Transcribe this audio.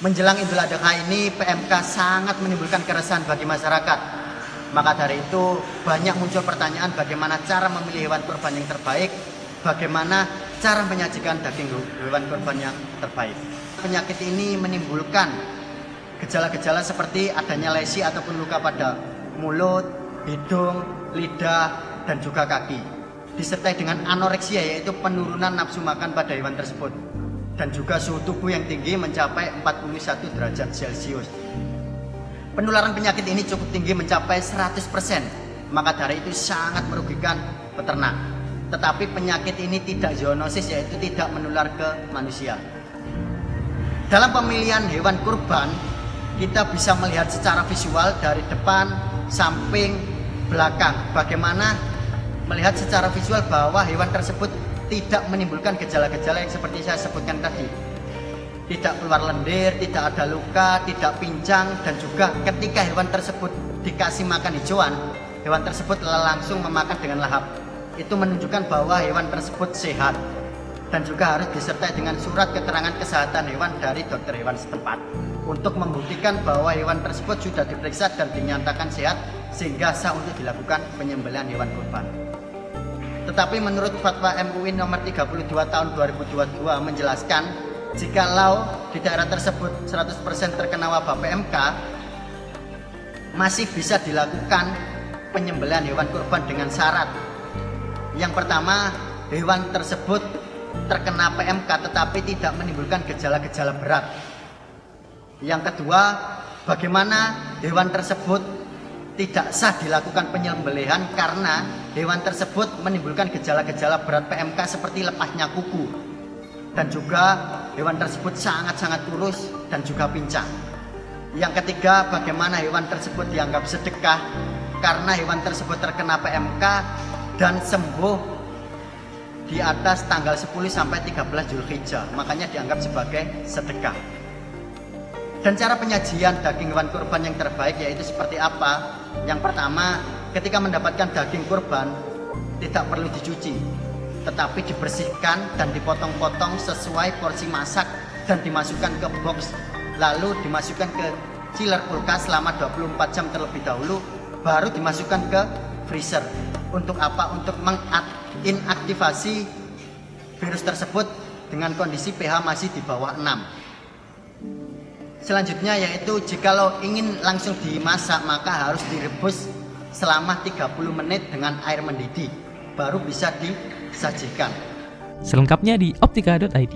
Menjelang Idul Adha ini, PMK sangat menimbulkan keresahan bagi masyarakat. Maka dari itu banyak muncul pertanyaan bagaimana cara memilih hewan kurban yang terbaik, bagaimana cara menyajikan daging hewan kurban yang terbaik. Penyakit ini menimbulkan gejala-gejala seperti adanya lesi ataupun luka pada mulut, hidung, lidah, dan juga kaki. Disertai dengan anoreksia, yaitu penurunan nafsu makan pada hewan tersebut. Dan juga suhu tubuh yang tinggi mencapai 41 derajat Celcius. Penularan penyakit ini cukup tinggi mencapai 100%. Maka dari itu sangat merugikan peternak. Tetapi penyakit ini tidak zoonosis, yaitu tidak menular ke manusia. Dalam pemilihan hewan kurban, kita bisa melihat secara visual dari depan, samping, belakang. Bagaimana melihat secara visual bahwa hewan tersebut tidak menimbulkan gejala-gejala yang seperti saya sebutkan tadi. Tidak keluar lendir, tidak ada luka, tidak pincang, dan juga ketika hewan tersebut dikasih makan hijauan, hewan tersebut langsung memakan dengan lahap. Itu menunjukkan bahwa hewan tersebut sehat, dan juga harus disertai dengan surat keterangan kesehatan hewan dari dokter hewan setempat untuk membuktikan bahwa hewan tersebut sudah diperiksa dan dinyatakan sehat sehingga sah untuk dilakukan penyembelihan hewan kurban. Tetapi menurut fatwa MUI nomor 32 tahun 2022 menjelaskan, jikalau di daerah tersebut 100% terkena wabah PMK, masih bisa dilakukan penyembelihan hewan kurban dengan syarat. Yang pertama, hewan tersebut terkena PMK tetapi tidak menimbulkan gejala-gejala berat. Yang kedua, bagaimana hewan tersebut tidak sah dilakukan penyembelihan karena hewan tersebut menimbulkan gejala-gejala berat PMK seperti lepasnya kuku, dan juga hewan tersebut sangat-sangat kurus dan juga pincang. Yang ketiga, bagaimana hewan tersebut dianggap sedekah karena hewan tersebut terkena PMK dan sembuh di atas tanggal 10 sampai 13 Zulhijjah, makanya dianggap sebagai sedekah. Dan cara penyajian daging hewan kurban yang terbaik yaitu seperti apa? Yang pertama, ketika mendapatkan daging kurban tidak perlu dicuci, tetapi dibersihkan dan dipotong-potong sesuai porsi masak dan dimasukkan ke box, lalu dimasukkan ke chiller kulkas selama 24 jam terlebih dahulu, baru dimasukkan ke freezer. Untuk apa? Untuk menginaktivasi virus tersebut dengan kondisi pH masih di bawah 6. Selanjutnya yaitu jikalau ingin langsung dimasak, maka harus direbus selama 30 menit dengan air mendidih, baru bisa disajikan. Selengkapnya di optika.id.